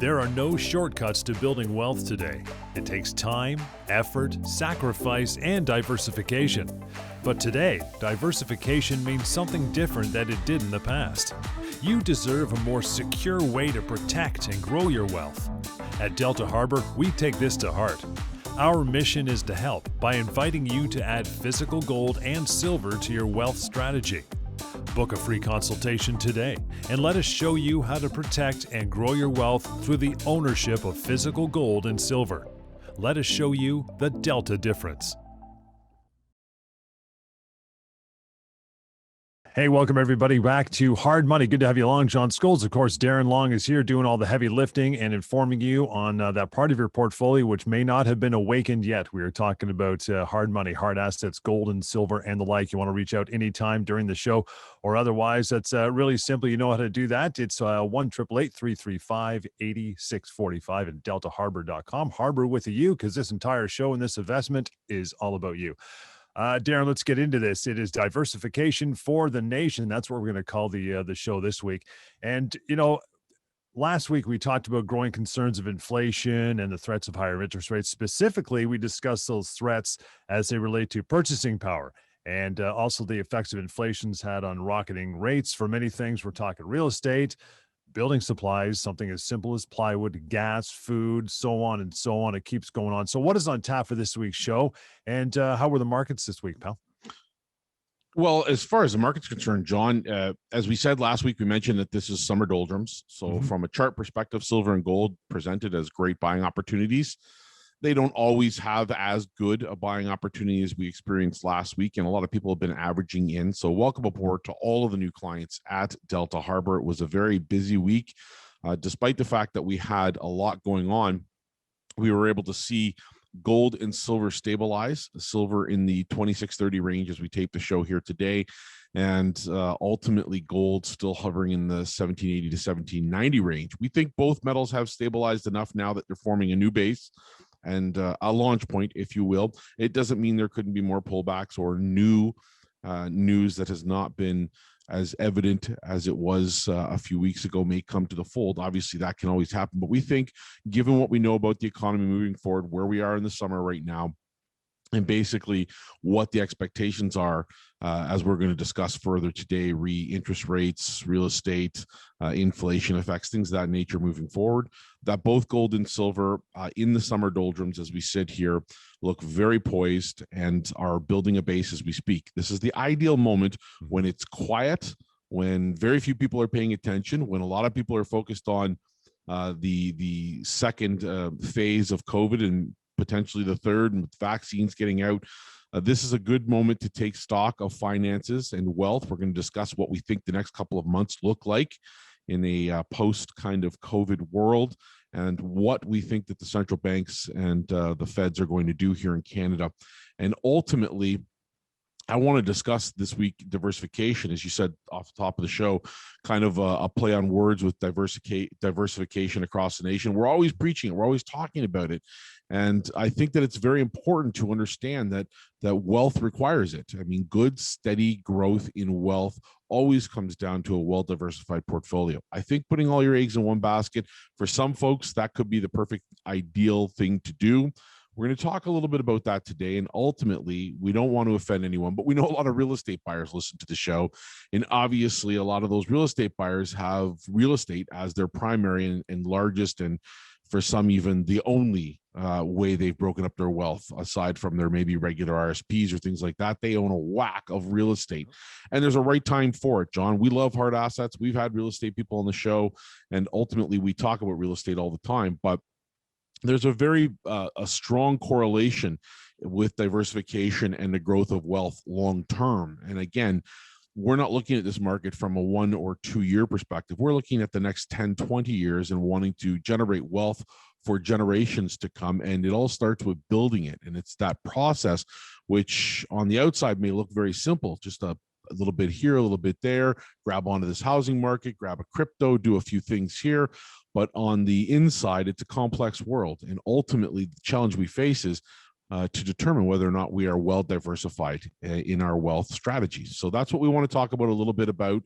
There are no shortcuts to building wealth today. It takes time, effort, sacrifice, and diversification. But today, diversification means something different than it did in the past. You deserve a more secure way to protect and grow your wealth. At Delta Harbour, we take this to heart. Our mission is to help by inviting you to add physical gold and silver to your wealth strategy. Book a free consultation today and let us show you how to protect and grow your wealth through the ownership of physical gold and silver. Let us show you the Delta difference. Hey, welcome everybody back to Hard Money. Good to have you along. John Scholes. Of course, Darren Long is here doing all the heavy lifting and informing you on that part of your portfolio which may not have been awakened yet. We are talking about hard money, hard assets, gold and silver and the like. You want to reach out anytime during the show or otherwise. That's really simple. You know how to do that. It's 1-888-335-8645 and deltaharbor.com. Harbor with a U, because this entire show and this investment is all about you. Darren, let's get into this. It is Diversification for the Nation. That's what we're going to call the show this week. And, you know, last week we talked about growing concerns of inflation and the threats of higher interest rates. Specifically, we discussed those threats as they relate to purchasing power and also the effects of inflation's had on rocketing rates for many things. We're talking real estate, building supplies, something as simple as plywood, gas, food, so on and so on. It keeps going on. So what is on tap for this week's show? And how were the markets this week, pal? Well, as far as the market's concerned, John, as we said last week, we mentioned that this is summer doldrums. So from a chart perspective, silver and gold presented as great buying opportunities. They don't always have as good a buying opportunity as we experienced last week, and a lot of people have been averaging in. So welcome aboard to all of the new clients at Delta Harbour. It was a very busy week. Despite the fact that we had a lot going on, we were able to see gold and silver stabilize, silver in the 2630 range as we tape the show here today, and ultimately gold still hovering in the 1780 to 1790 range. We think both metals have stabilized enough now that they're forming a new base and a launch point, if you will. It doesn't mean there couldn't be more pullbacks or new news that has not been as evident as it was a few weeks ago may come to the fold. Obviously, that can always happen. But we think, given what we know about the economy moving forward, where we are in the summer right now, and basically what the expectations are, as we're going to discuss further today, interest rates, real estate, inflation effects, things of that nature moving forward, that both gold and silver in the summer doldrums as we sit here look very poised and are building a base as we speak. This is the ideal moment when it's quiet, when very few people are paying attention, when a lot of people are focused on the second phase of COVID and potentially the third, and with vaccines getting out. This is a good moment to take stock of finances and wealth. We're going to discuss what we think the next couple of months look like in a post kind of COVID world, and what we think that the central banks and the feds are going to do here in Canada. And ultimately, I want to discuss this week diversification, as you said off the top of the show, kind of a play on words with diversification across the nation. We're always preaching it. We're always talking about it. And I think that it's very important to understand that wealth requires it. I mean, good, steady growth in wealth always comes down to a well-diversified portfolio. I think putting all your eggs in one basket, for some folks, that could be the perfect ideal thing to do. We're going to talk a little bit about that today, and ultimately, we don't want to offend anyone, but we know a lot of real estate buyers listen to the show, and obviously, a lot of those real estate buyers have real estate as their primary and largest, and for some even the only way they've broken up their wealth, aside from their maybe regular RSPs or things like that. They own a whack of real estate, and there's a right time for it, John. We love hard assets. We've had real estate people on the show, and ultimately, we talk about real estate all the time, but there's a very a strong correlation with diversification and the growth of wealth long term. And again, we're not looking at this market from a 1 or 2 year perspective. We're looking at the next 10, 20 years and wanting to generate wealth for generations to come. And it all starts with building it. And it's that process, which on the outside may look very simple, just a little bit here, a little bit there, grab onto this housing market, grab a crypto, do a few things here. But on the inside, it's a complex world. And ultimately, the challenge we face is to determine whether or not we are well diversified in our wealth strategies. So that's what we want to talk about a little bit about.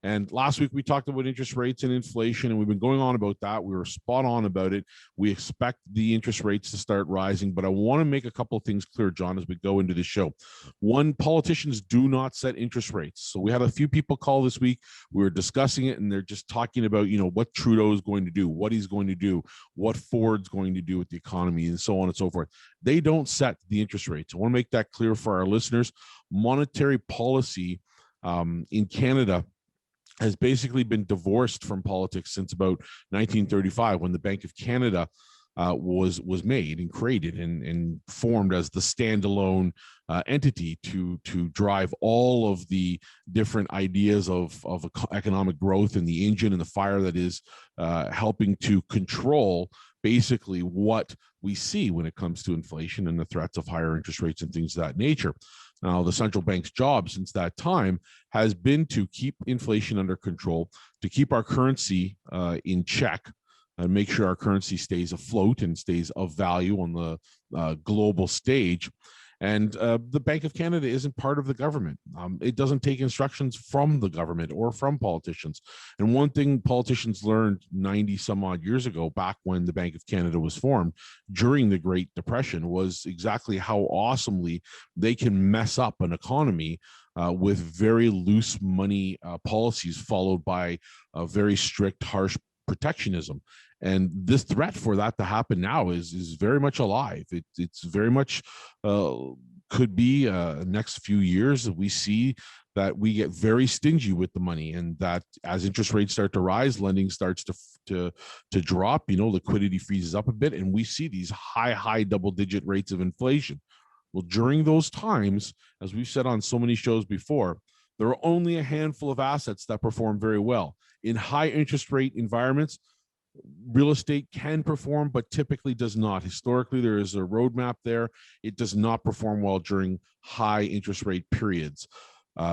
And last week we talked about interest rates and inflation, and we've been going on about that. We were spot on about it. We expect the interest rates to start rising, but I want to make a couple of things clear, John, as we go into the show. One, politicians do not set interest rates. So we had a few people call this week. We were discussing it, and they're just talking about, what Trudeau is going to do, what he's going to do, what Ford's going to do with the economy, and so on and so forth. They don't set the interest rates. I want to make that clear for our listeners. Monetary policy in Canada has basically been divorced from politics since about 1935, when the Bank of Canada was made and created and formed as the standalone entity to drive all of the different ideas of economic growth and the engine and the fire that is helping to control basically what we see when it comes to inflation and the threats of higher interest rates and things of that nature. Now, the central bank's job since that time has been to keep inflation under control, to keep our currency in check, and make sure our currency stays afloat and stays of value on the global stage. And the Bank of Canada isn't part of the government. It doesn't take instructions from the government or from politicians. And one thing politicians learned 90 some odd years ago, back when the Bank of Canada was formed during the Great Depression, was exactly how awesomely they can mess up an economy with very loose money policies, followed by a very strict, harsh protectionism. And this threat for that to happen now is very much alive. It's very much could be next few years that we see that we get very stingy with the money, and that as interest rates start to rise, lending starts to drop. Liquidity freezes up a bit, and we see these high double-digit rates of inflation. Well, during those times, as we've said on so many shows before, there are only a handful of assets that perform very well in high interest rate environments. Real estate can perform, but typically does not. Historically, there is a roadmap there. It does not perform well during high interest rate periods.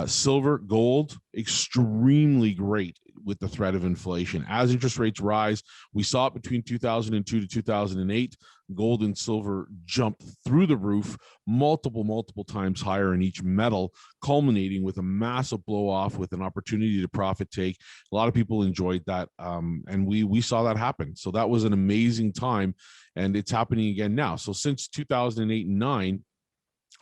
Silver, gold, extremely great with the threat of inflation. As interest rates rise, we saw it between 2002 to 2008. Gold and silver jumped through the roof, multiple times higher in each metal, culminating with a massive blow off with an opportunity to profit take. A lot of people enjoyed that, and we saw that happen. So that was an amazing time, and it's happening again now. So since 2008 and 9,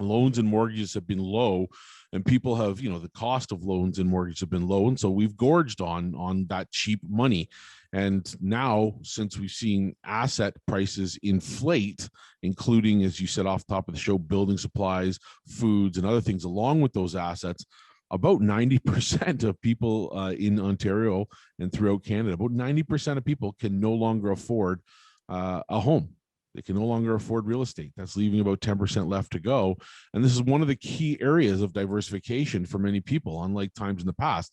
loans and mortgages have been low, and people have, the cost of loans and mortgages have been low, and so we've gorged on that cheap money. And now, since we've seen asset prices inflate, including, as you said off the top of the show, building supplies, foods, and other things along with those assets, about 90% of people in Ontario and throughout Canada, about 90% of people can no longer afford a home. They can no longer afford real estate. That's leaving about 10% left to go. And this is one of the key areas of diversification for many people, unlike times in the past.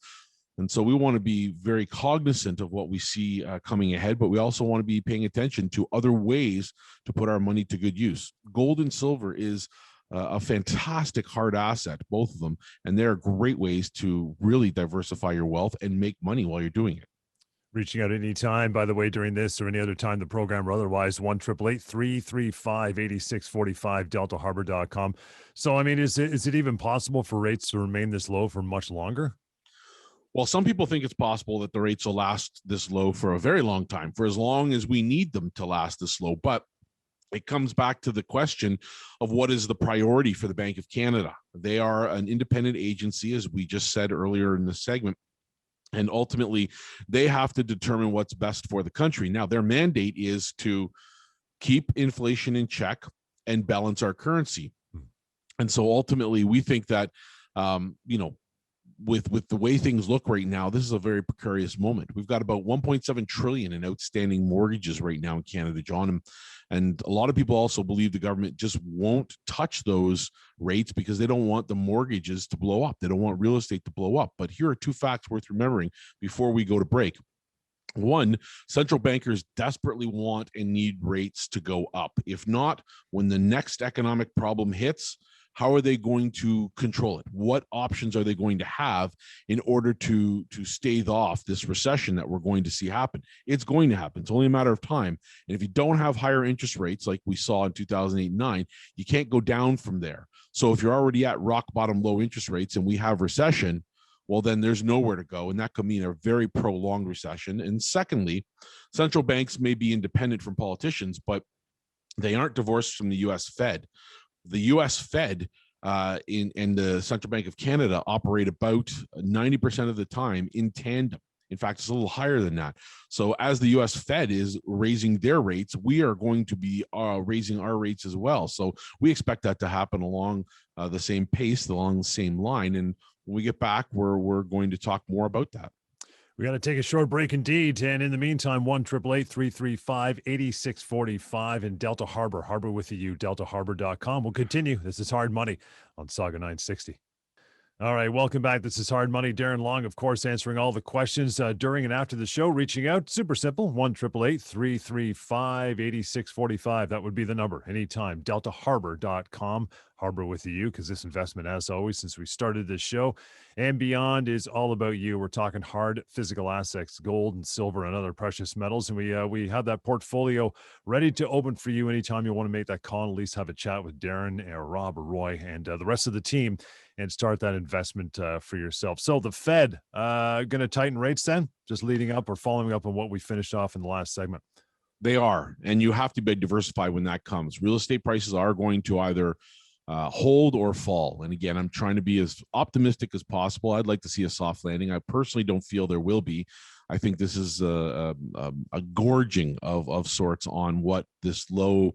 And so we want to be very cognizant of what we see coming ahead, but we also want to be paying attention to other ways to put our money to good use. Gold and silver is a fantastic hard asset, both of them, and they're great ways to really diversify your wealth and make money while you're doing it. Reaching out anytime, by the way, during this or any other time the program or otherwise, 1-888-335-8645, deltaharbor.com. So, I mean, is it even possible for rates to remain this low for much longer? Well, some people think it's possible that the rates will last this low for a very long time, for as long as we need them to last this low. But it comes back to the question of what is the priority for the Bank of Canada. They are an independent agency, as we just said earlier in the segment. And ultimately, they have to determine what's best for the country. Now, their mandate is to keep inflation in check and balance our currency. And so ultimately, we think that, with the way things look right now, this is a very precarious moment. We've got about 1.7 trillion in outstanding mortgages right now in Canada, John. And a lot of people also believe the government just won't touch those rates because they don't want the mortgages to blow up. They don't want real estate to blow up. But here are two facts worth remembering before we go to break. One, central bankers desperately want and need rates to go up. If not, when the next economic problem hits, how are they going to control it? What options are they going to have in order to stave off this recession that we're going to see happen? It's going to happen. It's only a matter of time. And if you don't have higher interest rates like we saw in 2008 and 9, you can't go down from there. So if you're already at rock bottom low interest rates and we have recession, well, then there's nowhere to go, and that could mean a very prolonged recession. And secondly, central banks may be independent from politicians, but they aren't divorced from the U.S. Fed. The U.S. Fed and the Central Bank of Canada operate about 90% of the time in tandem. In fact, it's a little higher than that. So as the U.S. Fed is raising their rates, we are going to be raising our rates as well. So we expect that to happen along the same pace, along the same line. And when we get back, we're going to talk more about that. We got to take a short break indeed. And in the meantime, 1-888-335-8645 in Delta Harbour. Harbour with you, deltaharbor.com. We'll continue. This is Hard Money on Sauga 960. All right, welcome back. This is Hard Money. Darren Long, of course, answering all the questions during and after the show, reaching out. Super simple, 1-888-335-8645. That would be the number anytime. deltaharbor.com. Harbour with you, because this investment, as always, since we started this show and beyond, is all about you. We're talking hard physical assets, gold and silver and other precious metals. And we have that portfolio ready to open for you anytime you want to make that call, at least have a chat with Darren or Rob or Roy and the rest of the team and start that investment for yourself. So the Fed going to tighten rates then, just leading up or following up on what we finished off in the last segment? They are, and you have to be diversified when that comes. Real estate prices are going to either hold or fall. And again, I'm trying to be as optimistic as possible. I'd like to see a soft landing. I personally don't feel there will be. I think this is a gorging of sorts on what this low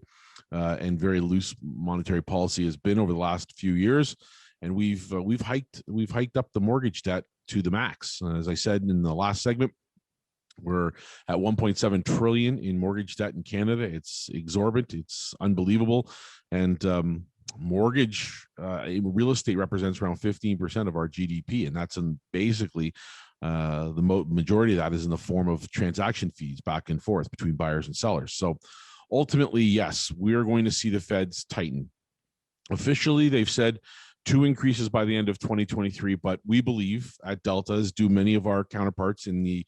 and very loose monetary policy has been over the last few years. And we've hiked up the mortgage debt to the max. As I said in the last segment, we're at 1.7 trillion in mortgage debt in Canada. It's exorbitant. It's unbelievable. And mortgage real estate represents around 15% of our GDP, and that's basically the majority of that is in the form of transaction fees back and forth between buyers and sellers. So ultimately, yes, we are going to see the Feds tighten. Officially, they've said 2 increases by the end of 2023, but we believe at Delta, as do many of our counterparts in the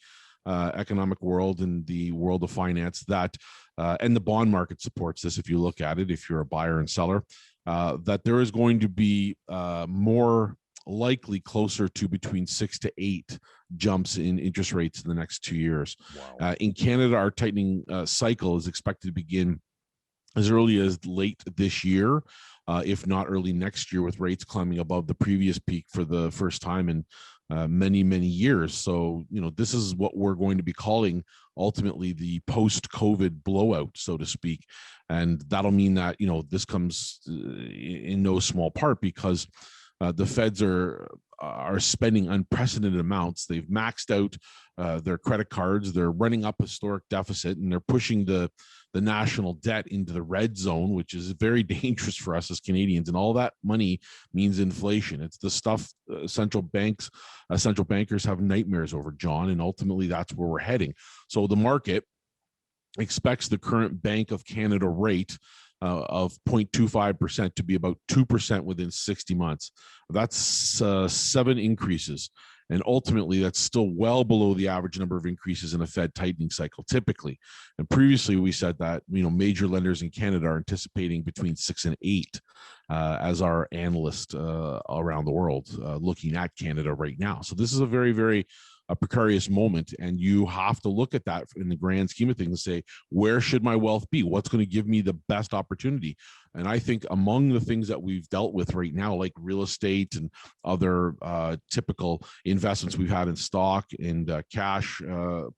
economic world and the world of finance, that and the bond market supports this. If you look at it, if you're a buyer and seller, that there is going to be more likely closer to between 6 to 8 jumps in interest rates in the next 2 years. Wow. In Canada, our tightening cycle is expected to begin as early as late this year, if not early next year, with rates climbing above the previous peak for the first time in many, many years. So, this is what we're going to be calling ultimately the post-COVID blowout, so to speak. And that'll mean that, this comes in no small part because the Feds are spending unprecedented amounts. They've maxed out their credit cards. They're running up historic deficit, and they're pushing the national debt into the red zone, which is very dangerous for us as Canadians. And all that money means inflation. It's the stuff central bankers have nightmares over, John, and ultimately that's where we're heading. So the market expects the current Bank of Canada rate of 0.25% to be about 2% within 60 months. That's 7 increases. And ultimately, that's still well below the average number of increases in a Fed tightening cycle, typically. And previously, we said that major lenders in Canada are anticipating between 6 and 8, as our analysts around the world looking at Canada right now. So this is a very, very precarious moment, and you have to look at that in the grand scheme of things and say, where should my wealth be? What's going to give me the best opportunity? And I think among the things that we've dealt with right now, like real estate and other typical investments we've had in stock and cash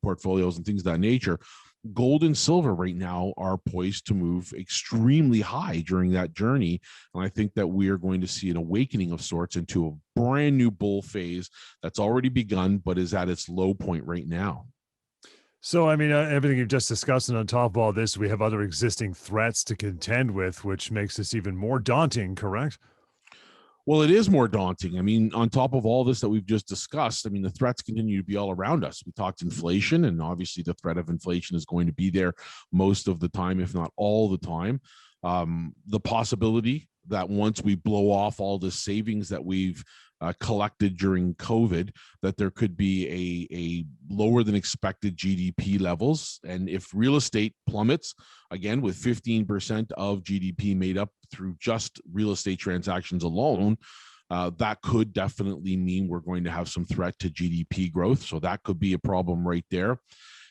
portfolios and things of that nature, gold and silver right now are poised to move extremely high during that journey. And I think that we are going to see an awakening of sorts into a brand new bull phase that's already begun, but is at its low point right now. So, everything you've just discussed, and on top of all this, we have other existing threats to contend with, which makes this even more daunting, correct? Well, it is more daunting. On top of all this that we've just discussed, the threats continue to be all around us. We talked inflation, and obviously the threat of inflation is going to be there most of the time, if not all the time. The possibility that once we blow off all the savings that we've collected during COVID, that there could be a lower than expected GDP levels. And if real estate plummets, again, with 15% of GDP made up through just real estate transactions alone, that could definitely mean we're going to have some threat to GDP growth. So that could be a problem right there.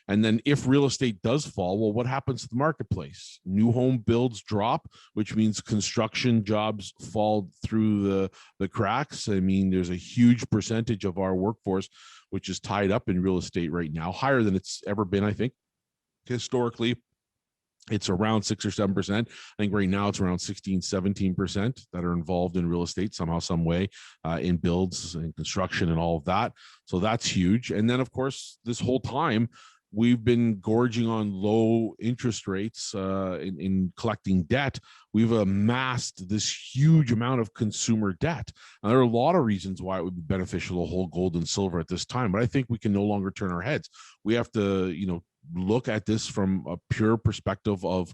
And then if real estate does fall, well, what happens to the marketplace? New home builds drop, which means construction jobs fall through the cracks. I mean, there's a huge percentage of our workforce which is tied up in real estate right now, higher than it's ever been, I think. Historically, it's around 6 or 7%. I think right now it's around 16, 17% that are involved in real estate somehow, some way, in builds and construction and all of that. So that's huge. And then, of course, this whole time, we've been gorging on low interest rates in collecting debt. We've amassed this huge amount of consumer debt. Now, there are a lot of reasons why it would be beneficial to hold gold and silver at this time, but I think we can no longer turn our heads. We have to, look at this from a pure perspective of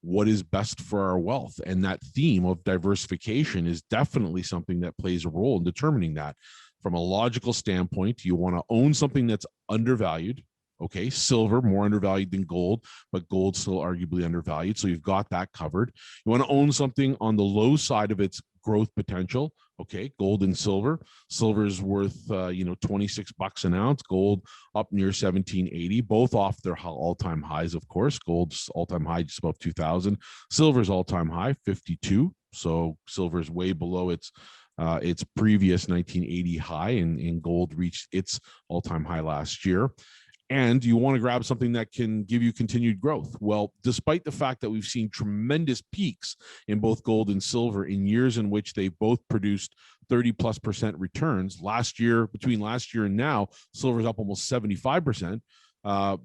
what is best for our wealth. And that theme of diversification is definitely something that plays a role in determining that. From a logical standpoint, you want to own something that's undervalued. Okay, silver more undervalued than gold, but gold still arguably undervalued. So you've got that covered. You want to own something on the low side of its growth potential. Okay, gold and silver. Silver is worth $26 an ounce. Gold up near 1780, both off their all-time highs, of course. Gold's all-time high just above 2000. Silver's all-time high 52. So silver is way below its previous 1980 high, and gold reached its all-time high last year. And you want to grab something that can give you continued growth. Well, despite the fact that we've seen tremendous peaks in both gold and silver in years in which they both produced 30+% returns, between last year and now, silver's up almost 75%.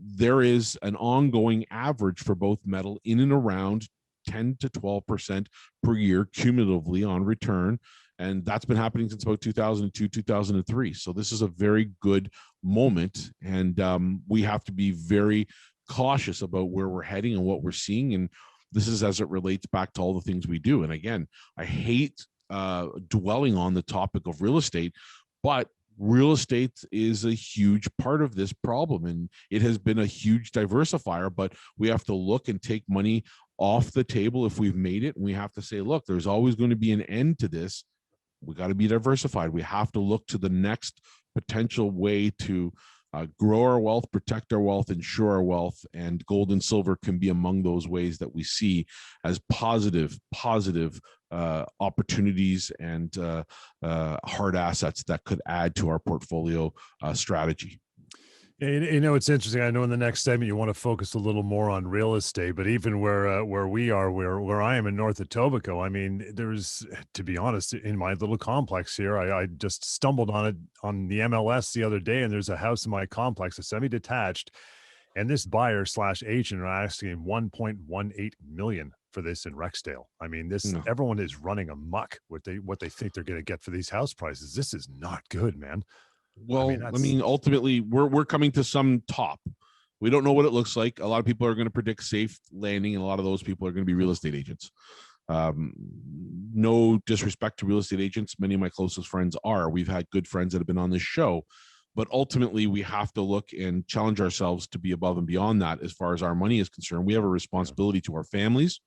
There is an ongoing average for both metal in and around 10 to 12% per year cumulatively on return. And that's been happening since about 2002, 2003. So this is a very good moment. And we have to be very cautious about where we're heading and what we're seeing. And this is as it relates back to all the things we do. And again, I hate dwelling on the topic of real estate, but real estate is a huge part of this problem. And it has been a huge diversifier, but we have to look and take money off the table if we've made it. And we have to say, look, there's always going to be an end to this. We got to be diversified. We have to look to the next potential way to grow our wealth, protect our wealth, ensure our wealth, and gold and silver can be among those ways that we see as positive opportunities and hard assets that could add to our portfolio strategy. It's interesting. I know in the next segment you want to focus a little more on real estate, but even where we are, where I am in North Etobicoke, I mean, there's, to be honest, in my little complex here, I just stumbled on it on the MLS the other day, and there's a house in my complex, a semi-detached, and this buyer / agent are asking 1.18 million for this in Rexdale. I mean, everyone is running amok what they think they're going to get for these house prices. This is not good, man. Well, I mean, ultimately, we're coming to some top. We don't know what it looks like. A lot of people are going to predict safe landing, and a lot of those people are going to be real estate agents. No disrespect to real estate agents. Many of my closest friends are. We've had good friends that have been on this show. But ultimately, we have to look and challenge ourselves to be above and beyond that as far as our money is concerned. We have a responsibility to our families,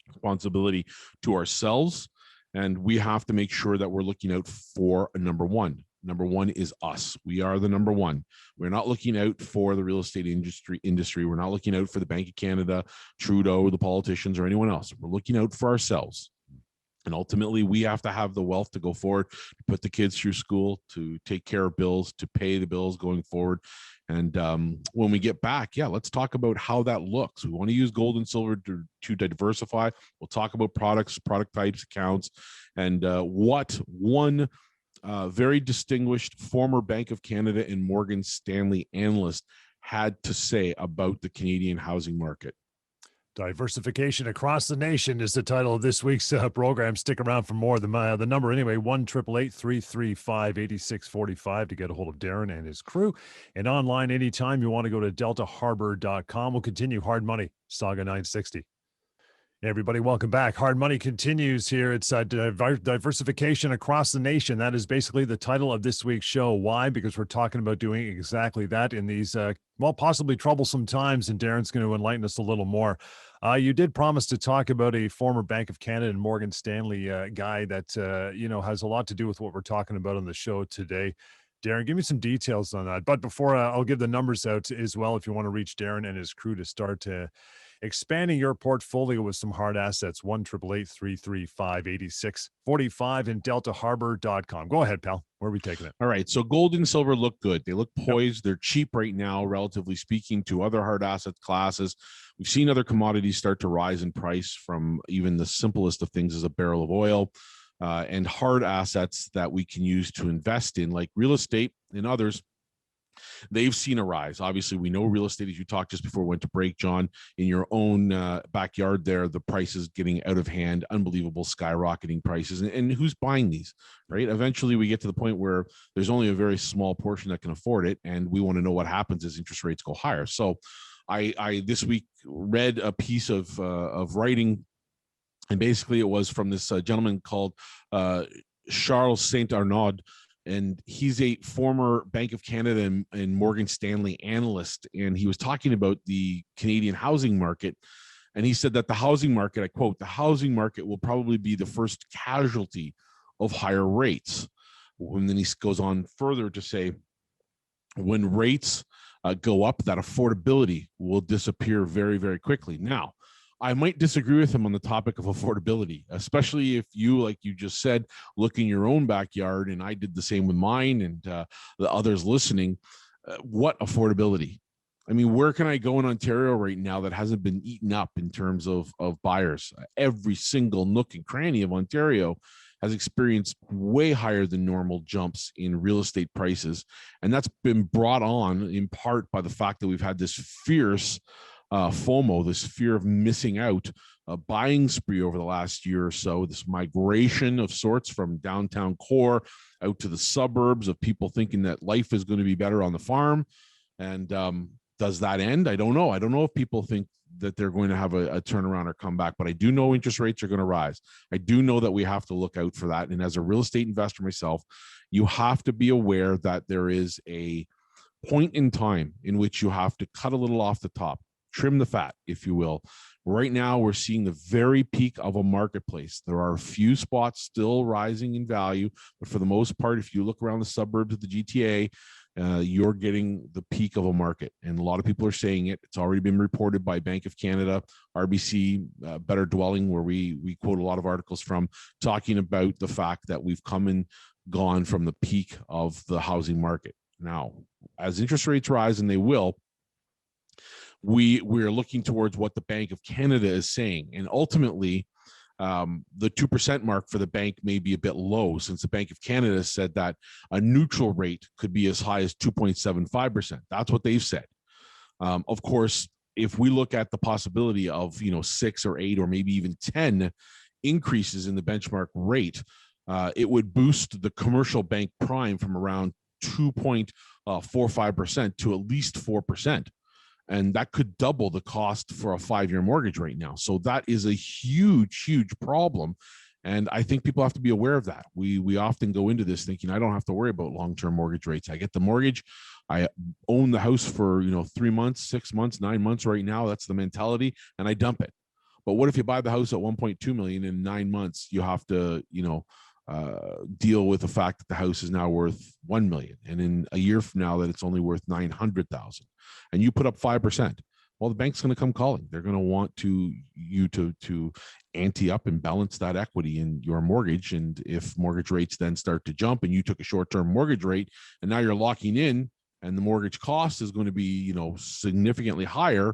responsibility to ourselves, and we have to make sure that we're looking out for a number one. Number one is us. We are the number one. We're not looking out for the real estate industry. We're not looking out for the Bank of Canada, Trudeau, the politicians, or anyone else. We're looking out for ourselves. And ultimately, we have to have the wealth to go forward, to put the kids through school, to take care of bills, to pay the bills going forward. And when we get back, let's talk about how that looks. We want to use gold and silver to diversify. We'll talk about products, product types, accounts, and what one very distinguished former Bank of Canada and Morgan Stanley analyst had to say about the Canadian housing market. Diversification Across the Nation is the title of this week's program. Stick around for more. The number anyway, 1-888-335-8645 to get a hold of Darren and his crew. And online anytime you want to go to deltaharbor.com. We'll continue Hard Money, Sauga 960. Hey everybody, welcome back. Hard Money continues here. It's diversification across the nation. That is basically the title of this week's show. Why? Because we're talking about doing exactly that in these, possibly troublesome times, and Darren's going to enlighten us a little more. You did promise to talk about a former Bank of Canada and Morgan Stanley guy that, has a lot to do with what we're talking about on the show today. Darren, give me some details on that. But before I'll give the numbers out as well, if you want to reach Darren and his crew to start expanding your portfolio with some hard assets, 1-888-335-8645 and deltaharbor.com. Go ahead, pal. Where are we taking it? All right. So gold and silver look good. They look poised. Yep. They're cheap right now, relatively speaking, to other hard asset classes. We've seen other commodities start to rise in price, from even the simplest of things as a barrel of oil, and hard assets that we can use to invest in, like real estate and others. They've seen a rise. Obviously, we know real estate, as you talked just before we went to break, John, in your own backyard there, the prices getting out of hand, unbelievable skyrocketing prices. And who's buying these, right? Eventually, we get to the point where there's only a very small portion that can afford it, and we want to know what happens as interest rates go higher. So I this week read a piece of writing, and basically it was from this gentleman called Charles St. Arnaud, and he's a former Bank of Canada and Morgan Stanley analyst. And he was talking about the Canadian housing market. And he said that the housing market, I quote, "the housing market will probably be the first casualty of higher rates." And then he goes on further to say, when rates go up, that affordability will disappear very, very quickly. Now, I might disagree with him on the topic of affordability, especially if you, like you just said, look in your own backyard, and I did the same with mine, and the others listening. What affordability? I mean, where can I go in Ontario right now that hasn't been eaten up in terms of buyers? Every single nook and cranny of Ontario has experienced way higher than normal jumps in real estate prices. And that's been brought on in part by the fact that we've had this fierce FOMO, this fear of missing out, buying spree over the last year or so, this migration of sorts from downtown core out to the suburbs, of people thinking that life is going to be better on the farm. And does that end? I don't know. I don't know if people think that they're going to have a turnaround or comeback, but I do know interest rates are going to rise. I do know that we have to look out for that. And as a real estate investor myself, you have to be aware that there is a point in time in which you have to cut a little off the top, trim the fat, if you will. Right now, we're seeing the very peak of a marketplace. There are a few spots still rising in value, but for the most part, if you look around the suburbs of the GTA, you're getting the peak of a market. And a lot of people are saying it. It's already been reported by Bank of Canada, RBC, Better Dwelling, where we quote a lot of articles from, talking about the fact that we've come and gone from the peak of the housing market. Now, as interest rates rise, and they will, we're looking towards what the Bank of Canada is saying. And ultimately, the 2% mark for the bank may be a bit low, since the Bank of Canada said that a neutral rate could be as high as 2.75%. That's what they've said. Of course, if we look at the possibility of 6 or 8 or maybe even 10 increases in the benchmark rate, it would boost the commercial bank prime from around 2.45% to at least 4%. And that could double the cost for a 5-year mortgage right now. So that is a huge, huge problem. And I think people have to be aware of that. We often go into this thinking, I don't have to worry about long-term mortgage rates. I get the mortgage. I own the house for 3 months, 6 months, 9 months right now. That's the mentality. And I dump it. But what if you buy the house at 1.2 million in 9 months? You have to, deal with the fact that the house is now worth 1 million, and in a year from now that it's only worth 900,000, and you put up 5%. Well, the bank's going to come calling. They're going to want you to ante up and balance that equity in your mortgage. And if mortgage rates then start to jump, and you took a short-term mortgage rate, and now you're locking in, and the mortgage cost is going to be significantly higher.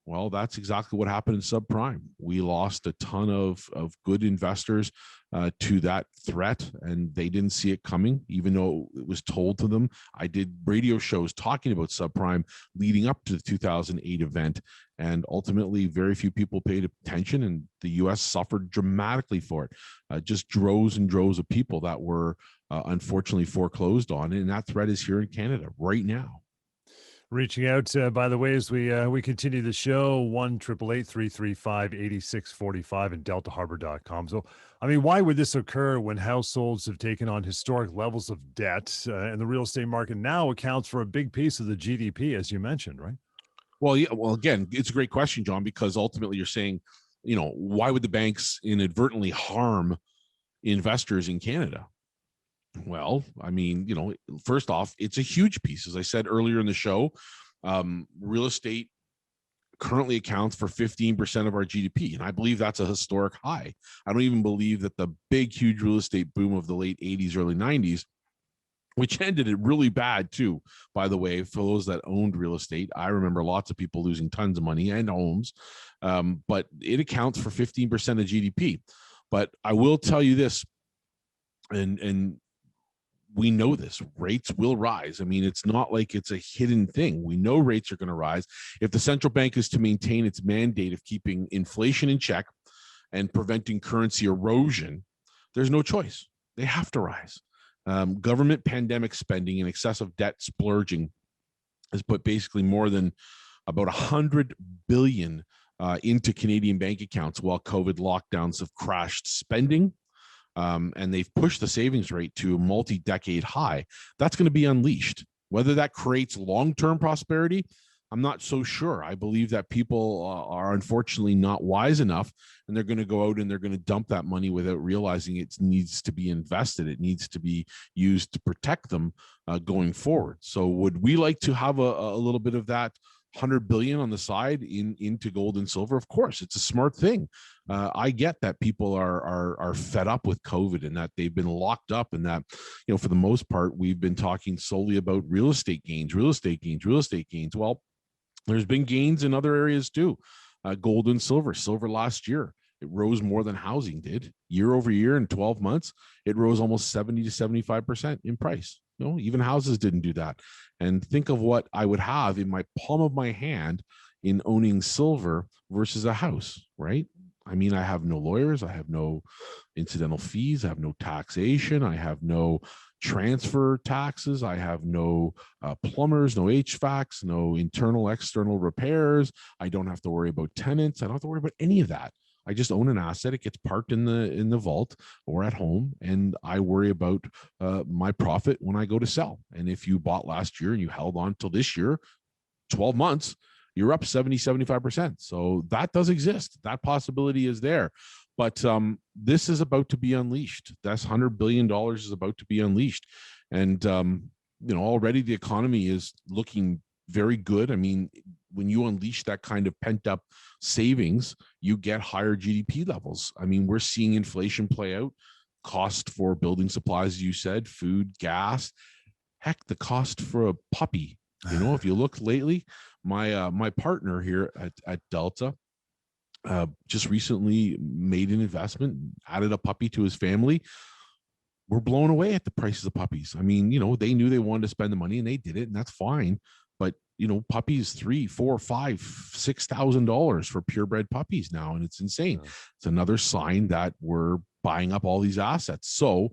Well, that's exactly what happened in subprime. We lost a ton of good investors to that threat, and they didn't see it coming, even though it was told to them. I did radio shows talking about subprime leading up to the 2008 event, and ultimately very few people paid attention, and the U.S. suffered dramatically for it. Just droves and droves of people that were unfortunately foreclosed on, and that threat is here in Canada right now. Reaching out, by the way, as we continue the show, 1-888-335-8645 and deltaharbor.com. So, I mean, why would this occur when households have taken on historic levels of debt and the real estate market now accounts for a big piece of the GDP, as you mentioned, right? Well, yeah. Well, again, it's a great question, John, because ultimately you're saying, why would the banks inadvertently harm investors in Canada? Well, I mean, first off, it's a huge piece. As I said earlier in the show, real estate currently accounts for 15% of our GDP. And I believe that's a historic high. I don't even believe that the big, huge real estate boom of the late 80s, early 90s, which ended it really bad too, by the way, for those that owned real estate. I remember lots of people losing tons of money and homes, but it accounts for 15% of GDP. But I will tell you this, and we know this, rates will rise. I mean, it's not like it's a hidden thing. We know rates are going to rise. If the central bank is to maintain its mandate of keeping inflation in check and preventing currency erosion, there's no choice. They have to rise. Government pandemic spending and excessive debt splurging has put basically more than about $100 billion into Canadian bank accounts, while COVID lockdowns have crashed spending. And they've pushed the savings rate to a multi-decade high. That's going to be unleashed. Whether that creates long-term prosperity, I'm not so sure. I believe that people are unfortunately not wise enough, and they're going to go out and they're going to dump that money without realizing it needs to be invested. It needs to be used to protect them going forward. So would we like to have a little bit of that 100 billion on the side into gold and silver? Of course, it's a smart thing. I get that people are fed up with COVID and that they've been locked up, and that, for the most part, we've been talking solely about real estate gains. Well, there's been gains in other areas too. Gold and silver last year, it rose more than housing did. Year over year in 12 months, it rose almost 70 to 75% in price. Even houses didn't do that. And think of what I would have in my palm of my hand in owning silver versus a house, right? I mean, I have no lawyers, I have no incidental fees, I have no taxation, I have no transfer taxes, I have no plumbers, no HVACs, no internal, external repairs. I don't have to worry about tenants. I don't have to worry about any of that. I just own an asset. It gets parked in the vault or at home, and I worry about my profit when I go to sell. And if you bought last year and you held on till this year, 12 months, you're up 70, 75%. So that does exist. That possibility is there. But this is about to be unleashed. That's $100 billion is about to be unleashed. And, already the economy is looking very good. I mean, when you unleash that kind of pent up savings, you get higher GDP levels. I mean, we're seeing inflation play out. Cost for building supplies, as you said, food, gas, heck, the cost for a puppy. If you look lately, my partner here at Delta just recently made an investment, added a puppy to his family. We're blown away at the prices of puppies. I mean, they knew they wanted to spend the money and they did it, and that's fine. But puppies, $3,000, $4,000, $5,000, $6,000 for purebred puppies now, and it's insane. Yeah. It's another sign that we're buying up all these assets. So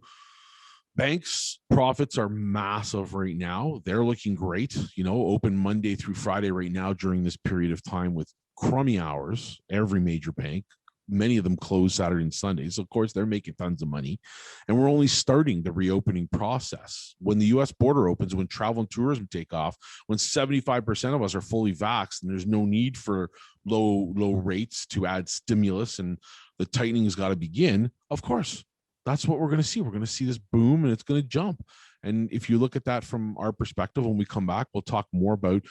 banks' profits are massive right now. They're looking great. Open Monday through Friday right now during this period of time with crummy hours. Every major bank, many of them close Saturday and Sundays. Of course, they're making tons of money. And we're only starting the reopening process. When the U.S. border opens, when travel and tourism take off, when 75% of us are fully vaxxed and there's no need for low rates to add stimulus and the tightening has got to begin, of course, that's what we're going to see. We're going to see this boom and it's going to jump. And if you look at that from our perspective, when we come back, we'll talk more about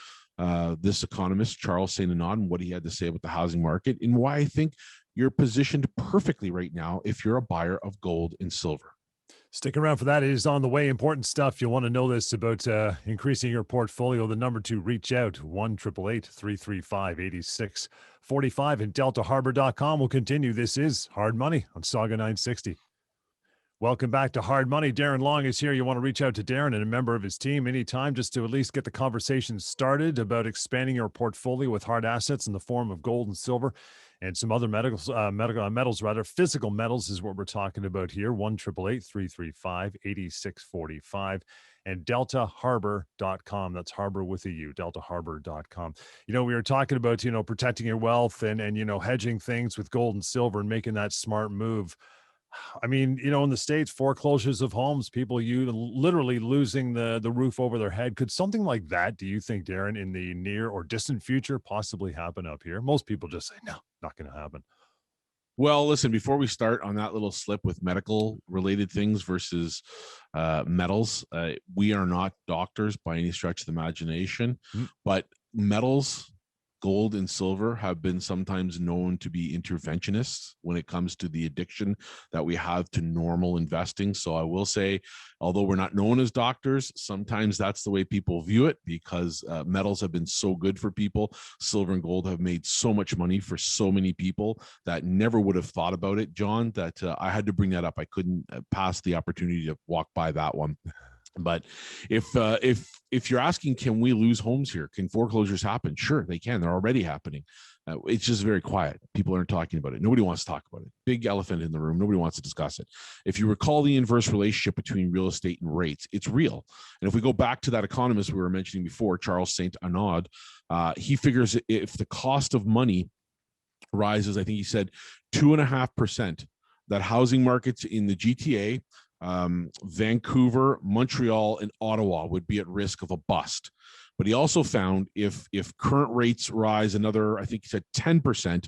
this economist, Charles St. Anand, and what he had to say about the housing market and why I think you're positioned perfectly right now if you're a buyer of gold and silver. Stick around for that. It is on the way. Important stuff. You'll want to know this about increasing your portfolio. The number to reach out, 1-888-335-8645 and deltaharbor.com. We'll continue. This is Hard Money on Sauga 960. Welcome back to Hard Money. Darren Long is here. You want to reach out to Darren and a member of his team anytime just to at least get the conversation started about expanding your portfolio with hard assets in the form of gold and silver and some other metals, physical metals is what we're talking about here. 1-888-335-8645 and deltaharbor.com. That's harbor with a U, deltaharbor.com. We were talking about, protecting your wealth and, hedging things with gold and silver and making that smart move. I mean, in the States, foreclosures of homes, people literally losing the roof over their head. Could something like that, do you think, Darren, in the near or distant future possibly happen up here? Most people just say, no, not going to happen. Well, listen, before we start on that little slip with medical related things versus metals, we are not doctors by any stretch of the imagination, but metals, gold and silver, have been sometimes known to be interventionists when it comes to the addiction that we have to normal investing. So I will say, although we're not known as doctors, sometimes that's the way people view it, because metals have been so good for people. Silver and gold have made so much money for so many people that never would have thought about it, John, that I had to bring that up. I couldn't pass the opportunity to walk by that one. But if you're asking, can we lose homes here? Can foreclosures happen? Sure, they can. They're already happening. It's just very quiet. People aren't talking about it. Nobody wants to talk about it. Big elephant in the room. Nobody wants to discuss it. If you recall the inverse relationship between real estate and rates, it's real. And if we go back to that economist we were mentioning before, Charles St. Arnaud, he figures if the cost of money rises, I think he said 2.5%, that housing markets in the GTA, Vancouver, Montreal, and Ottawa would be at risk of a bust. But he also found if current rates rise another, I think he said 10%,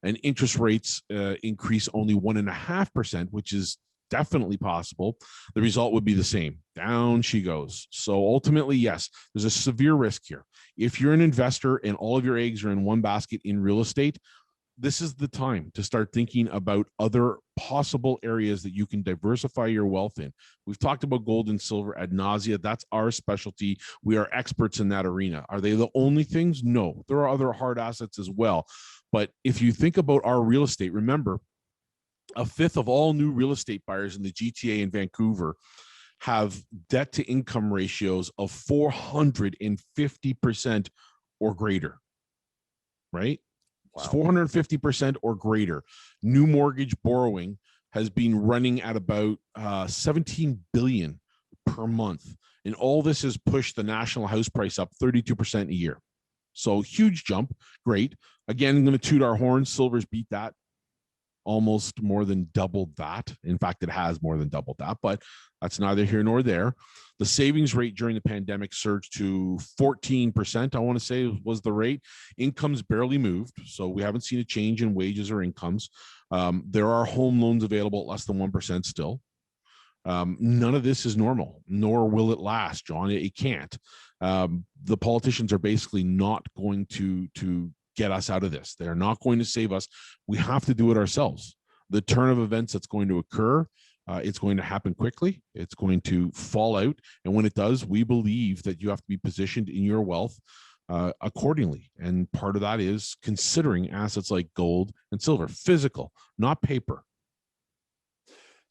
and interest rates increase only 1.5%, which is definitely possible, the result would be the same. Down she goes. So ultimately, yes, there's a severe risk here. If you're an investor and all of your eggs are in one basket in real estate, this is the time to start thinking about other possible areas that you can diversify your wealth in. We've talked about gold and silver ad nauseum. That's our specialty. We are experts in that arena. Are they the only things? No, there are other hard assets as well. But if you think about our real estate, remember, a fifth of all new real estate buyers in the GTA and Vancouver have debt to income ratios of 450% or greater, right? Wow. 450% or greater. New mortgage borrowing has been running at about 17 billion per month. And all this has pushed the national house price up 32% a year. So huge jump. Great. Again, I'm going to toot our horns. Silver's beat that. Almost more than doubled that. In fact, it has more than doubled that, but that's neither here nor there. The savings rate during the pandemic surged to 14%, I want to say was the rate. Incomes barely moved, so we haven't seen a change in wages or incomes. There are home loans available at less than 1% still. None of this is normal, nor will it last, John. It can't. The politicians are basically not going to get us out of this. They're not going to save us. We have to do it ourselves. The turn of events that's going to occur, it's going to happen quickly. It's going to fall out. And when it does, we believe that you have to be positioned in your wealth accordingly. And part of that is considering assets like gold and silver, physical, not paper.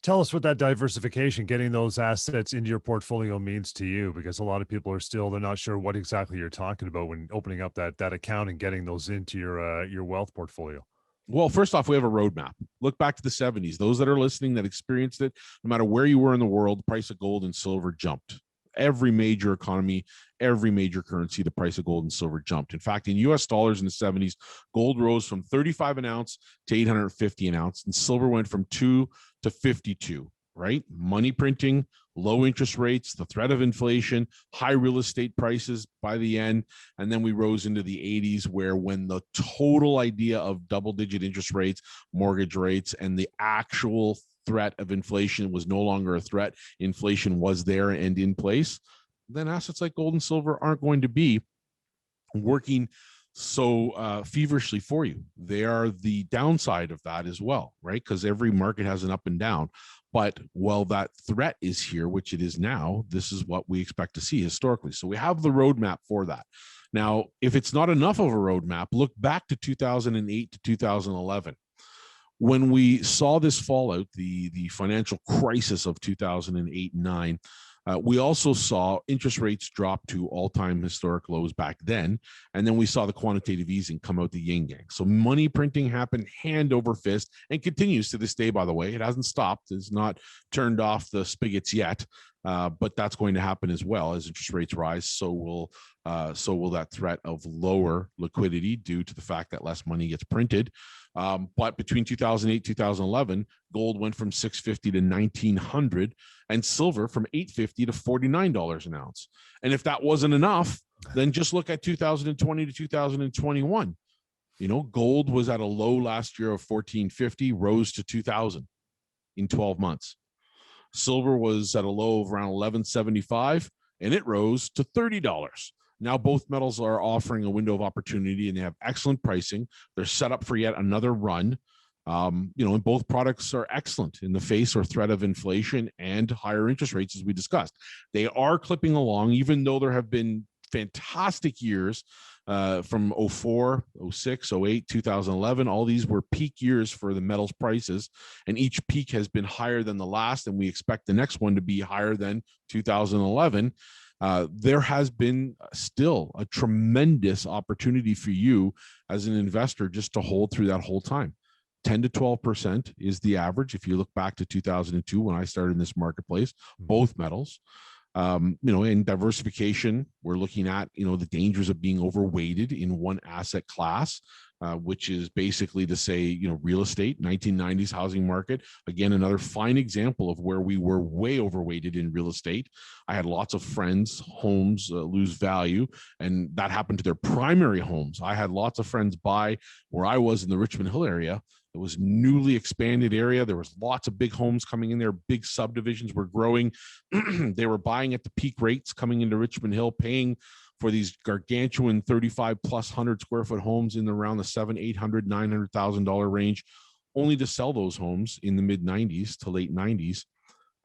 Tell us what that diversification, getting those assets into your portfolio, means to you, because a lot of people they're not sure what exactly you're talking about when opening up that account and getting those into your wealth portfolio. Well, first off, we have a roadmap. Look back to the 70s. Those that are listening that experienced it, no matter where you were in the world, the price of gold and silver jumped. Every major economy, every major currency, the price of gold and silver jumped. In fact, in US dollars in the 70s, gold rose from 35 an ounce to 850 an ounce, and silver went from 2 to 52, right? Money printing, low interest rates, the threat of inflation, high real estate prices by the end. And then we rose into the 80s, where when the total idea of double-digit interest rates, mortgage rates, and the actual threat of inflation was no longer a threat, inflation was there and in place, then assets like gold and silver aren't going to be working so feverishly for you. They are the downside of that as well, right? Because every market has an up and down. But while that threat is here, which it is now, this is what we expect to see historically. So we have the roadmap for that. Now, if it's not enough of a roadmap, look back to 2008 to 2011. When we saw this fallout, the financial crisis of 2008 and 9, we also saw interest rates drop to all-time historic lows back then. And then we saw the quantitative easing come out the yin yang. So money printing happened hand over fist and continues to this day, by the way. It hasn't stopped. It's not turned off the spigots yet. But that's going to happen as well as interest rates rise. So will that threat of lower liquidity due to the fact that less money gets printed. But between 2008 2011, gold went from $650 to $1,900, and silver from $850 to $49 an ounce. And if that wasn't enough, then just look at 2020 to 2021. Gold was at a low last year of $1,450, rose to $2,000 in 12 months. Silver was at a low of around $11.75, and it rose to $30. Now both metals are offering a window of opportunity, and they have excellent pricing. They're set up for yet another run. And both products are excellent in the face or threat of inflation and higher interest rates, as we discussed. They are clipping along, even though there have been fantastic years from 04, 06, 08, 2011. All these were peak years for the metals prices, and each peak has been higher than the last, and we expect the next one to be higher than 2011. There has been still a tremendous opportunity for you as an investor just to hold through that whole time. 10 to 12% is the average. If you look back to 2002, when I started in this marketplace, both metals. In diversification, we're looking at, the dangers of being overweighted in one asset class, which is basically to say, real estate, 1990s housing market. Again, another fine example of where we were way overweighted in real estate. I had lots of friends' homes lose value, and that happened to their primary homes. I had lots of friends buy where I was in the Richmond Hill area. It was newly expanded area. There was lots of big homes coming in there. Big subdivisions were growing. They were buying at the peak rates coming into Richmond Hill, paying for these gargantuan 35 plus 100 square foot homes in around the $700,000, $800,000, $900,000 range, only to sell those homes in the mid 90s to late 90s,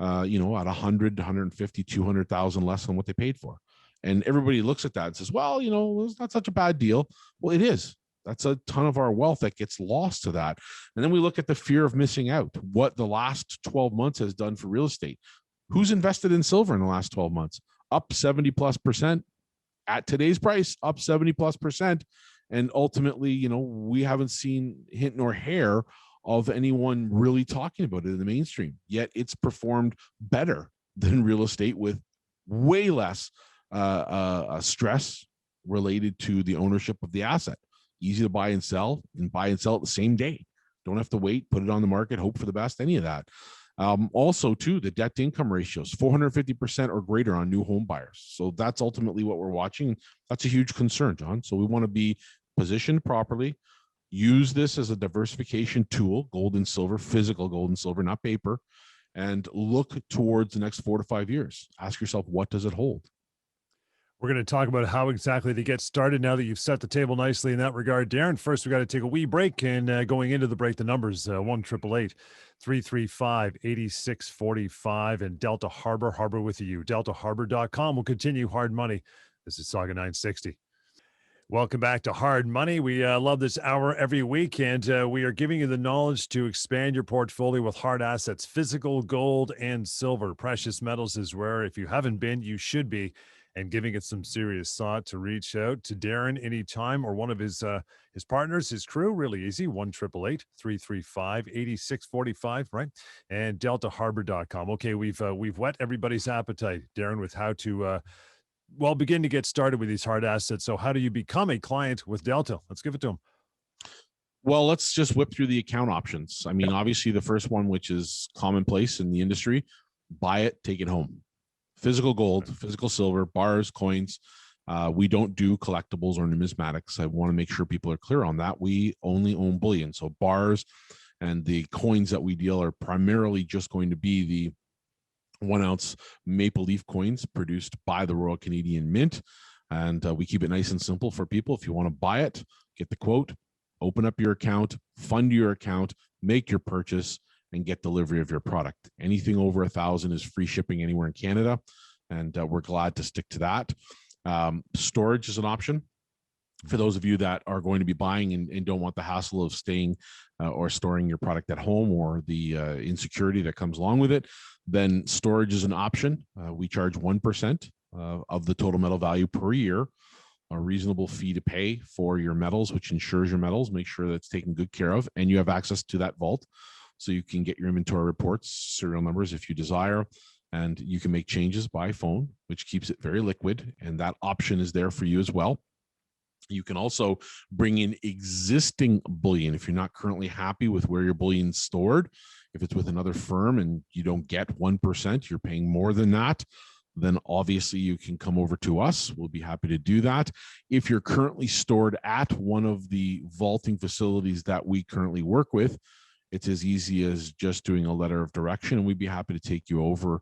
at 100, 150, 200,000 less than what they paid for. And everybody looks at that and says, well, it's not such a bad deal. Well, it is. That's a ton of our wealth that gets lost to that. And then we look at the fear of missing out, what the last 12 months has done for real estate. Who's invested in silver in the last 12 months? Up 70+% at today's price, up 70+%. And ultimately, we haven't seen hint nor hair of anyone really talking about it in the mainstream. Yet it's performed better than real estate with way less stress related to the ownership of the asset. Easy to buy and sell at the same day. Don't have to wait, put it on the market, hope for the best, any of that. Also, too, the debt to income ratios, 450% or greater on new home buyers. So that's ultimately what we're watching. That's a huge concern, John. So we want to be positioned properly, use this as a diversification tool, gold and silver, physical gold and silver, not paper, and look towards the next 4 to 5 years. Ask yourself, what does it hold? We're going to talk about how exactly to get started now that you've set the table nicely in that regard. Darren, first we got to take a wee break, and going into the break, the numbers, 1-888-335-8645, and Delta Harbour with you. DeltaHarbour.com. We'll continue Hard Money. This is Sauga 960. Welcome back to Hard Money. We love this hour every week, and we are giving you the knowledge to expand your portfolio with hard assets, physical gold and silver. Precious metals is where, if you haven't been, you should be, and giving it some serious thought. To reach out to Darren anytime or one of his partners, his crew, really easy, 1-888-335-8645, right? And DeltaHarbour.com. Okay, we've whet everybody's appetite, Darren, with how to begin to get started with these hard assets. So how do you become a client with Delta? Let's give it to them. Well, let's just whip through the account options. I mean, obviously the first one, which is commonplace in the industry, buy it, take it home. Physical gold, physical silver, bars, coins. We don't do collectibles or numismatics. I want to make sure people are clear on that. We only own bullion. So bars and the coins that we deal are primarily just going to be the 1 ounce maple leaf coins produced by the Royal Canadian Mint. And we keep it nice and simple for people. If you want to buy it, get the quote, open up your account, fund your account, make your purchase, and get delivery of your product. Anything over 1,000 is free shipping anywhere in Canada, and we're glad to stick to that. Storage is an option for those of you that are going to be buying and don't want the hassle of staying or storing your product at home, or the insecurity that comes along with it. Then storage is an option. We charge 1% of the total metal value per year, a reasonable fee to pay for your metals, which ensures your metals, make sure that it's taken good care of, and you have access to that vault. So you can get your inventory reports, serial numbers if you desire. and you can make changes by phone, which keeps it very liquid. And that option is there for you as well. You can also bring in existing bullion if you're not currently happy with where your bullion's stored. If it's with another firm and you don't get 1%, you're paying more than that, then obviously you can come over to us. We'll be happy to do that. If you're currently stored at one of the vaulting facilities that we currently work with, it's as easy as just doing a letter of direction, and we'd be happy to take you over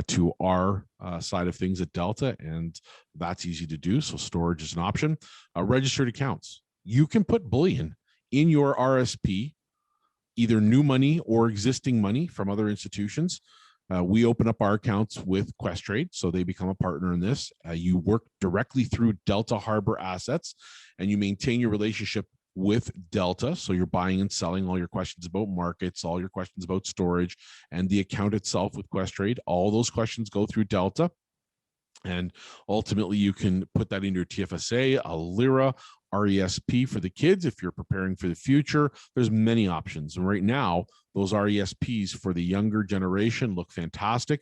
to our side of things at Delta, and that's easy to do. So storage is an option. Registered accounts. You can put bullion in your RSP, either new money or existing money from other institutions. We open up our accounts with Questrade, so they become a partner in this. You work directly through Delta Harbour Assets, and you maintain your relationship with Delta. So you're buying and selling all your questions about markets, all your questions about storage, and the account itself with Questrade. All those questions go through Delta. And ultimately, you can put that into your TFSA, a LIRA, RESP for the kids if you're preparing for the future. There's many options. And right now, those RESPs for the younger generation look fantastic.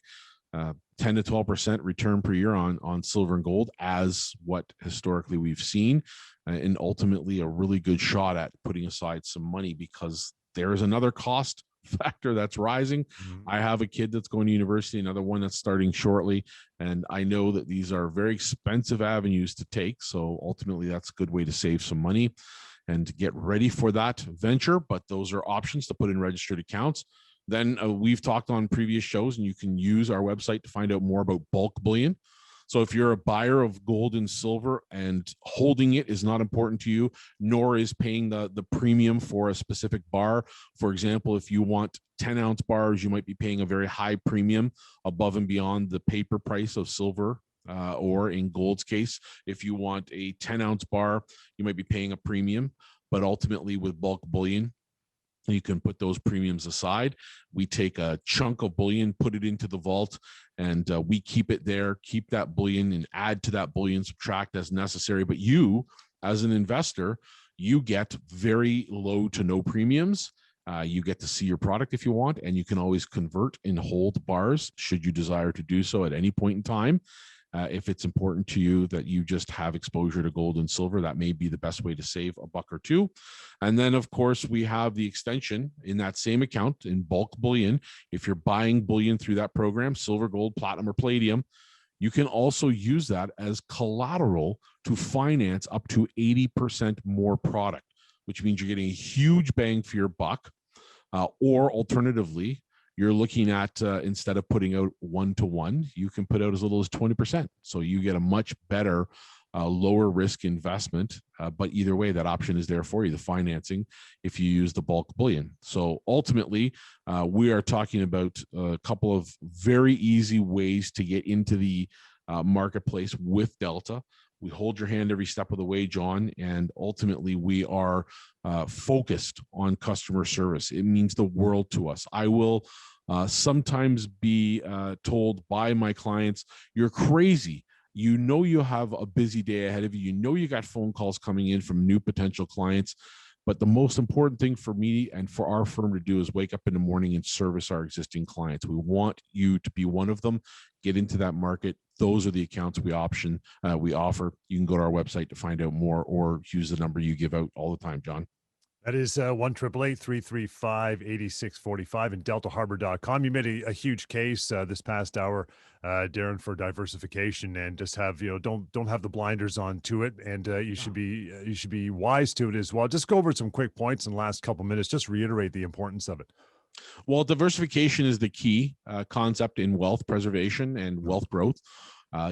10 to 12% return per year on silver and gold, as what historically we've seen, and ultimately a really good shot at putting aside some money, because there is another cost factor that's rising. I have a kid that's going to university, another one that's starting shortly, and I know that these are very expensive avenues to take. So ultimately, that's a good way to save some money and to get ready for that venture. But those are options to put in registered accounts. Then we've talked on previous shows, and you can use our website to find out more about bulk bullion. So if you're a buyer of gold and silver and holding it is not important to you, nor is paying the premium for a specific bar. For example, if you want 10-ounce bars, you might be paying a very high premium above and beyond the paper price of silver, or in gold's case, if you want a 10-ounce bar, you might be paying a premium. But ultimately, with bulk bullion, you can put those premiums aside. We take a chunk of bullion, put it into the vault, and we keep it there, keep that bullion, and add to that bullion, subtract as necessary. But you, as an investor, you get very low to no premiums. You get to see your product if you want, and you can always convert and hold bars should you desire to do so at any point in time. If it's important to you that you just have exposure to gold and silver, that may be the best way to save a buck or two. And then, of course, we have the extension in that same account in bulk bullion. If you're buying bullion through that program, silver, gold, platinum, or palladium, you can also use that as collateral to finance up to 80% more product, which means you're getting a huge bang for your buck. Or alternatively, you're looking at, instead of putting out 1-to-1, you can put out as little as 20%. So you get a much better, lower risk investment. But either way, that option is there for you, the financing, if you use the bulk bullion. So ultimately, we are talking about a couple of very easy ways to get into the marketplace with Delta. We hold your hand every step of the way, John, and ultimately we are focused on customer service. It means the world to us. I will sometimes be told by my clients, "You're crazy. You know you have a busy day ahead of you. You know you got phone calls coming in from new potential clients. But the most important thing for me and for our firm to do is wake up in the morning and service our existing clients. We want you to be one of them. Get into that market. Those are the accounts we offer. You can go to our website to find out more, or use the number you give out all the time, John. That is 1-888-335-8645 and deltaharbor.com. You made a huge case this past hour, Darren, for diversification, and just have, don't have the blinders on to it, and you should be wise to it as well. Just go over some quick points in the last couple minutes. Just reiterate the importance of it. Well, diversification is the key concept in wealth preservation and wealth growth.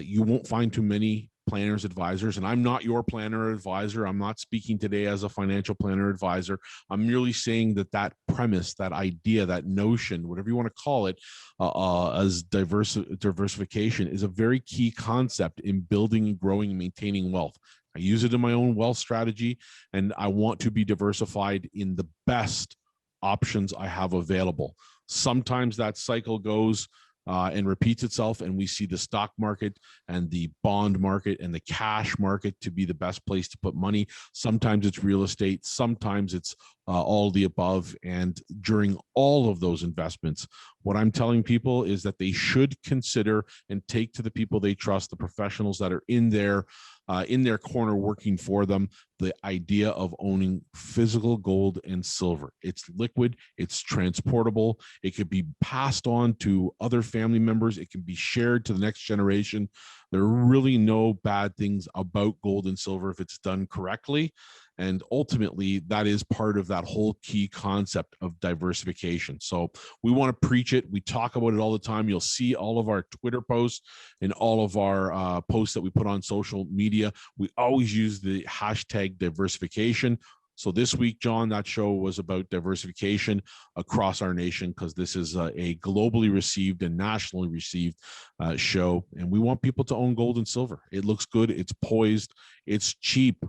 You won't find too many planners, advisors, and I'm not your planner or advisor. I'm not speaking today as a financial planner or advisor. I'm merely saying that premise, that idea, that notion, whatever you want to call it, as diversification is a very key concept in building and growing and maintaining wealth. I use it in my own wealth strategy, and I want to be diversified in the best options I have available. Sometimes that cycle goes and repeats itself, and we see the stock market and the bond market and the cash market to be the best place to put money. Sometimes it's real estate, sometimes it's all the above. And during all of those investments, what I'm telling people is that they should consider and take to the people they trust, the professionals that are in their corner working for them, the idea of owning physical gold and silver. It's liquid, it's transportable, it could be passed on to other family members, it can be shared to the next generation. There are really no bad things about gold and silver if it's done correctly. And ultimately, that is part of that whole key concept of diversification. So we want to preach it. We talk about it all the time. You'll see all of our Twitter posts and all of our posts that we put on social media. We always use the hashtag diversification. So this week, John, that show was about diversification across our nation, because this is a globally received and nationally received show. And we want people to own gold and silver. It looks good. It's poised. It's cheap.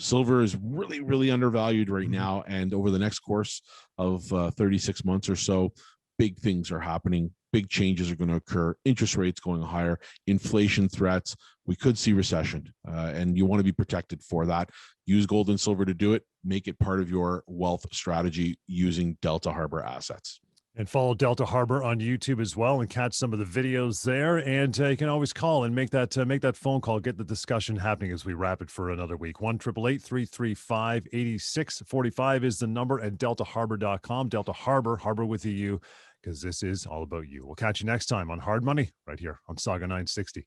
Silver is really, really undervalued right now. And over the next course of 36 months or so, big things are happening. Big changes are going to occur. Interest rates going higher, inflation threats. We could see recession, and you want to be protected for that. Use gold and silver to do it. Make it part of your wealth strategy using Delta Harbour Assets. And follow Delta Harbour on YouTube as well and catch some of the videos there. And you can always call and make that phone call, get the discussion happening as we wrap it for another week. 1-888-335-8645 is the number, at deltaharbor.com. Delta Harbour, Harbor with you, because this is all about you. We'll catch you next time on Hard Money right here on Sauga 960.